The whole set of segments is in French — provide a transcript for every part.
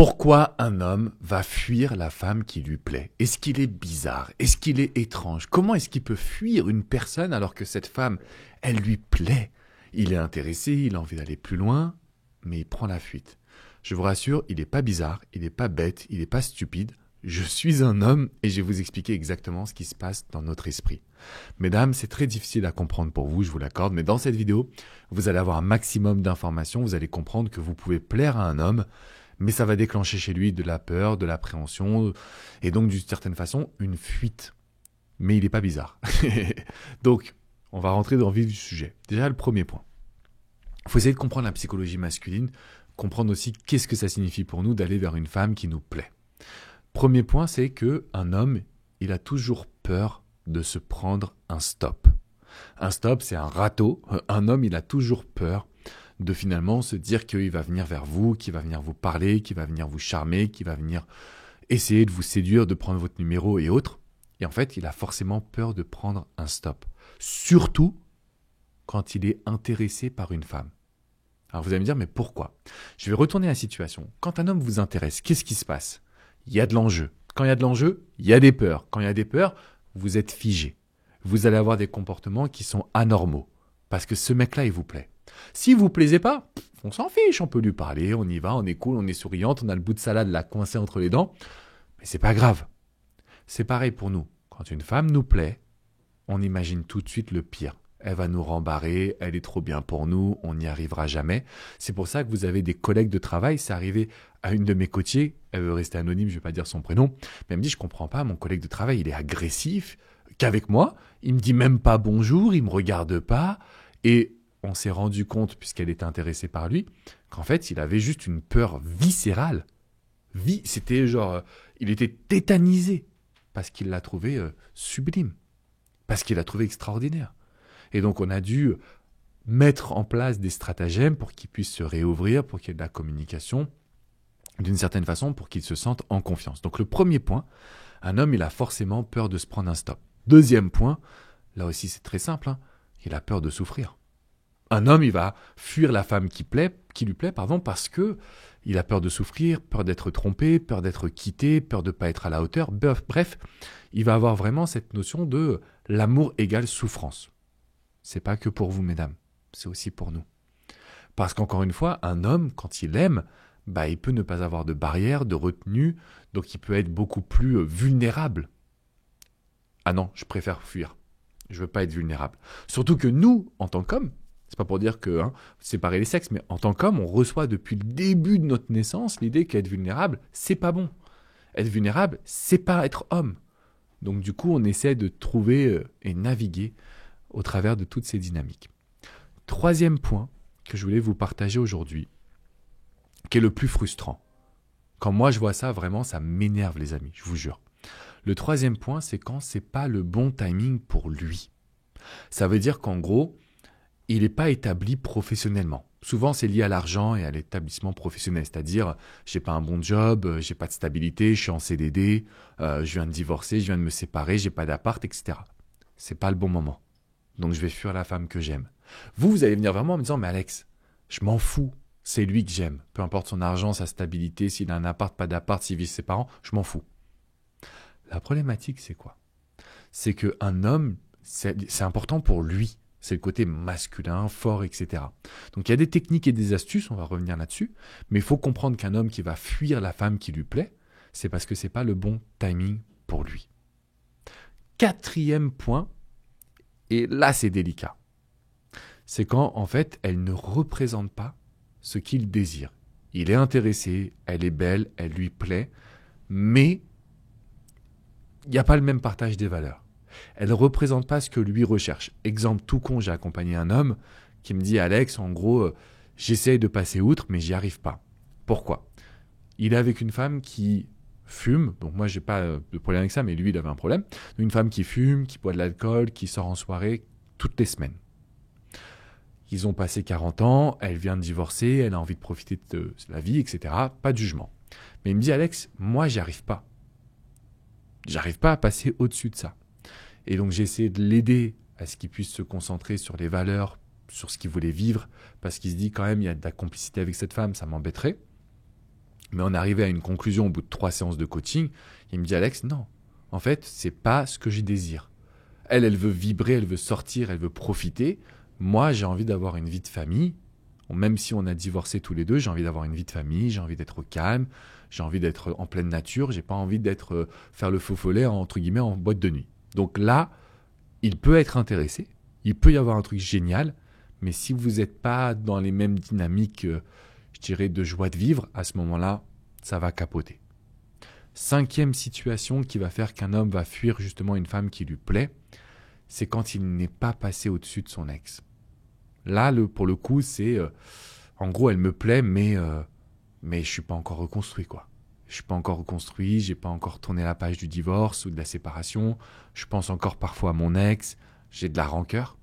Pourquoi un homme va fuir la femme qui lui plaît? Est-ce qu'il est bizarre? Est-ce qu'il est étrange? Comment est-ce qu'il peut fuir une personne alors que cette femme, elle lui plaît? Il est intéressé, il a envie d'aller plus loin, mais il prend la fuite. Je vous rassure, il n'est pas bizarre, il n'est pas bête, il n'est pas stupide. Je suis un homme et je vais vous expliquer exactement ce qui se passe dans notre esprit. Mesdames, c'est très difficile à comprendre pour vous, je vous l'accorde, mais dans cette vidéo, vous allez avoir un maximum d'informations, vous allez comprendre que vous pouvez plaire à un homme, mais ça va déclencher chez lui de la peur, de l'appréhension, et donc d'une certaine façon, une fuite. Mais il n'est pas bizarre. Donc, on va rentrer dans le vif du sujet. Déjà, le premier point. Il faut essayer de comprendre la psychologie masculine, comprendre aussi qu'est-ce que ça signifie pour nous d'aller vers une femme qui nous plaît. Premier point, c'est qu'un homme, il a toujours peur de se prendre un stop. Un stop, c'est un râteau. Un homme, il a toujours peur de finalement se dire qu'il va venir vers vous, qu'il va venir vous parler, qu'il va venir vous charmer, qu'il va venir essayer de vous séduire, de prendre votre numéro et autres. Et en fait, il a forcément peur de prendre un stop. Surtout quand il est intéressé par une femme. Alors vous allez me dire, mais pourquoi? Je vais retourner la situation. Quand un homme vous intéresse, qu'est-ce qui se passe? Il y a de l'enjeu. Quand il y a de l'enjeu, il y a des peurs. Quand il y a des peurs, vous êtes figé. Vous allez avoir des comportements qui sont anormaux. Parce que ce mec-là, il vous plaît. S'il ne vous plaisait pas, on s'en fiche, on peut lui parler, on y va, on est cool, on est souriante, on a le bout de salade là coincé entre les dents. Mais c'est pas grave. C'est pareil pour nous. Quand une femme nous plaît, on imagine tout de suite le pire. Elle va nous rembarrer, elle est trop bien pour nous, on n'y arrivera jamais. C'est pour ça que vous avez des collègues de travail. C'est arrivé à une de mes coachées, elle veut rester anonyme, je ne vais pas dire son prénom, mais elle me dit, je ne comprends pas, mon collègue de travail, il est agressif qu'avec moi, il me dit même pas bonjour, il me regarde pas, et on s'est rendu compte, puisqu'elle était intéressée par lui, qu'en fait, il avait juste une peur viscérale. C'était genre, il était tétanisé, parce qu'il l'a trouvé sublime, parce qu'il l'a trouvé extraordinaire. Et donc, on a dû mettre en place des stratagèmes pour qu'il puisse se réouvrir, pour qu'il y ait de la communication, d'une certaine façon, pour qu'il se sente en confiance. Donc, le premier point, un homme, il a forcément peur de se prendre un stop. Deuxième point, là aussi, c'est très simple, il a peur de souffrir. Un homme, il va fuir la femme qui lui plaît, parce que il a peur de souffrir, peur d'être trompé, peur d'être quitté, peur de ne pas être à la hauteur. Bref, il va avoir vraiment cette notion de l'amour égale souffrance. C'est pas que pour vous, mesdames, c'est aussi pour nous. Parce qu'encore une fois, un homme, quand il aime, il peut ne pas avoir de barrière, de retenue, donc il peut être beaucoup plus vulnérable. Ah non, je préfère fuir. Je veux pas être vulnérable. Surtout que nous, en tant qu'hommes, c'est pas pour dire que séparer les sexes, mais en tant qu'homme, on reçoit depuis le début de notre naissance l'idée qu'être vulnérable, c'est pas bon. Être vulnérable, c'est pas être homme. Donc du coup, on essaie de trouver et naviguer au travers de toutes ces dynamiques. Troisième point que je voulais vous partager aujourd'hui, qui est le plus frustrant. Quand moi je vois ça, vraiment, ça m'énerve les amis, je vous jure. Le troisième point, c'est quand c'est pas le bon timing pour lui. Ça veut dire qu'en gros, il n'est pas établi professionnellement. Souvent, c'est lié à l'argent et à l'établissement professionnel. C'est-à-dire, j'ai pas un bon job, j'ai pas de stabilité, je suis en CDD, je viens de divorcer, je viens de me séparer, j'ai pas d'appart, etc. C'est pas le bon moment. Donc, je vais fuir la femme que j'aime. Vous allez venir vraiment en me disant, mais Alex, je m'en fous. C'est lui que j'aime. Peu importe son argent, sa stabilité, s'il a un appart, pas d'appart, s'il vit chez ses parents, je m'en fous. La problématique, c'est quoi? C'est qu'un homme, c'est important pour lui. C'est le côté masculin, fort, etc. Donc, il y a des techniques et des astuces, on va revenir là-dessus. Mais il faut comprendre qu'un homme qui va fuir la femme qui lui plaît, c'est parce que ce n'est pas le bon timing pour lui. Quatrième point, et là, c'est délicat. C'est quand, en fait, elle ne représente pas ce qu'il désire. Il est intéressé, elle est belle, elle lui plaît, mais il n'y a pas le même partage des valeurs. Elle ne représente pas ce que lui recherche. Exemple tout con, j'ai accompagné un homme qui me dit « Alex, en gros, j'essaye de passer outre, mais j'y arrive pas. » Pourquoi? Il est avec une femme qui fume, donc moi, j'ai pas de problème avec ça, mais lui, il avait un problème. Une femme qui fume, qui boit de l'alcool, qui sort en soirée toutes les semaines. Ils ont passé 40 ans, elle vient de divorcer, elle a envie de profiter de la vie, etc. Pas de jugement. Mais il me dit « Alex, moi, j'y arrive pas. J'arrive pas à passer au-dessus de ça. » Et donc, j'ai essayé de l'aider à ce qu'il puisse se concentrer sur les valeurs, sur ce qu'il voulait vivre, parce qu'il se dit quand même, il y a de la complicité avec cette femme, ça m'embêterait. Mais on est arrivé à une conclusion au bout de 3 séances de coaching. Il me dit, Alex, non, en fait, c'est pas ce que je désire. Elle veut vibrer, elle veut sortir, elle veut profiter. Moi, j'ai envie d'avoir une vie de famille. Même si on a divorcé tous les deux, j'ai envie d'avoir une vie de famille, j'ai envie d'être au calme, j'ai envie d'être en pleine nature, j'ai pas envie d'être faire le faux follet entre guillemets en boîte de nuit. Donc là, il peut être intéressé, il peut y avoir un truc génial, mais si vous n'êtes pas dans les mêmes dynamiques, je dirais, de joie de vivre, à ce moment-là, ça va capoter. 5e situation qui va faire qu'un homme va fuir justement une femme qui lui plaît, c'est quand il n'est pas passé au-dessus de son ex. Là, pour le coup, c'est... en gros, elle me plaît, mais je ne suis pas encore reconstruit, quoi. Je ne suis pas encore reconstruit, je n'ai pas encore tourné la page du divorce ou de la séparation. Je pense encore parfois à mon ex. J'ai de la rancœur.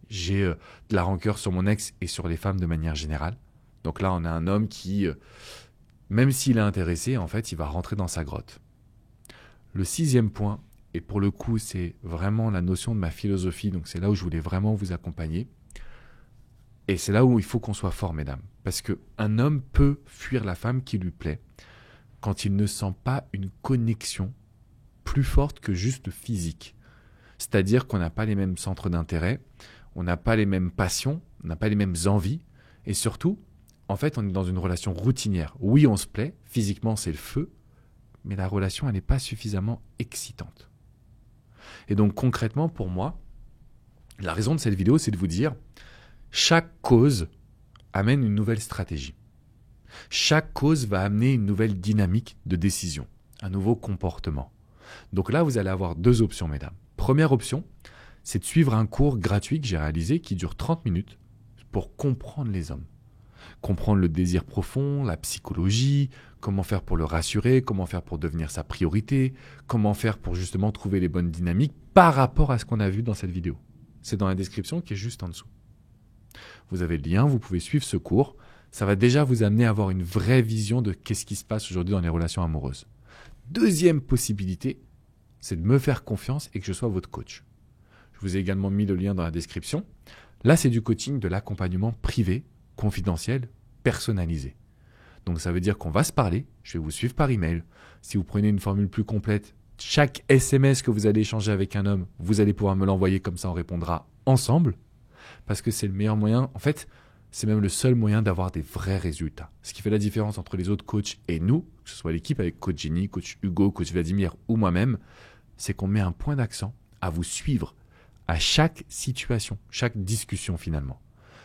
J'ai de la rancœur sur mon ex et sur les femmes de manière générale. Donc là, on a un homme qui, même s'il est intéressé, en fait, il va rentrer dans sa grotte. Le 6e point, et pour le coup, c'est vraiment la notion de ma philosophie, donc c'est là où je voulais vraiment vous accompagner. Et c'est là où il faut qu'on soit fort, mesdames. Parce qu'un homme peut fuir la femme qui lui plaît quand il ne sent pas une connexion plus forte que juste physique. C'est-à-dire qu'on n'a pas les mêmes centres d'intérêt, on n'a pas les mêmes passions, on n'a pas les mêmes envies. Et surtout, en fait, on est dans une relation routinière. Oui, on se plaît, physiquement c'est le feu, mais la relation, elle n'est pas suffisamment excitante. Et donc concrètement, pour moi, la raison de cette vidéo, c'est de vous dire... Chaque cause amène une nouvelle stratégie. Chaque cause va amener une nouvelle dynamique de décision, un nouveau comportement. Donc là, vous allez avoir 2 options, mesdames. Première option, c'est de suivre un cours gratuit que j'ai réalisé qui dure 30 minutes pour comprendre les hommes. Comprendre le désir profond, la psychologie, comment faire pour le rassurer, comment faire pour devenir sa priorité, comment faire pour justement trouver les bonnes dynamiques par rapport à ce qu'on a vu dans cette vidéo. C'est dans la description qui est juste en dessous. Vous avez le lien, vous pouvez suivre ce cours. Ça va déjà vous amener à avoir une vraie vision de qu'est-ce qui se passe aujourd'hui dans les relations amoureuses. 2e possibilité, c'est de me faire confiance et que je sois votre coach. Je vous ai également mis le lien dans la description. Là, c'est du coaching, de l'accompagnement privé, confidentiel, personnalisé. Donc ça veut dire qu'on va se parler, je vais vous suivre par email. Si vous prenez une formule plus complète, chaque SMS que vous allez échanger avec un homme, vous allez pouvoir me l'envoyer, comme ça on répondra ensemble. Parce que c'est le meilleur moyen, en fait, c'est même le seul moyen d'avoir des vrais résultats. Ce qui fait la différence entre les autres coachs et nous, que ce soit l'équipe avec coach Jenny, coach Hugo, coach Vladimir ou moi-même, c'est qu'on met un point d'accent à vous suivre à chaque situation, chaque discussion finalement.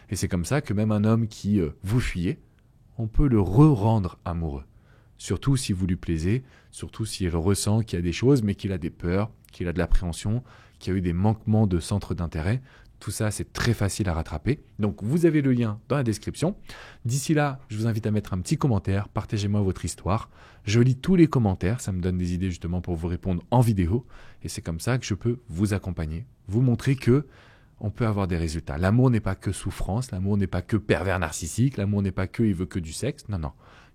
Et c'est comme ça que même un homme qui vous fuyez, on peut le re-rendre amoureux. Surtout si vous lui plaisez, surtout s'il ressent qu'il y a des choses, mais qu'il a des peurs, qu'il a de l'appréhension, qu'il y a eu des manquements de centre d'intérêt. Tout ça, c'est très facile à rattraper. Donc, vous avez le lien dans la description. D'ici là, je vous invite à mettre un petit commentaire. Partagez-moi votre histoire. Je lis tous les commentaires. Ça me donne des idées justement pour vous répondre en vidéo. Et c'est comme ça que je peux vous accompagner, vous montrer que on peut avoir des résultats. L'amour n'est pas que souffrance. L'amour n'est pas que pervers narcissique. L'amour n'est pas que il veut que du sexe. Non, non.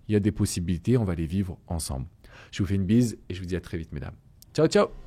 Il y a des possibilités. On va les vivre ensemble. Je vous fais une bise et je vous dis à très vite, mesdames. Ciao, ciao!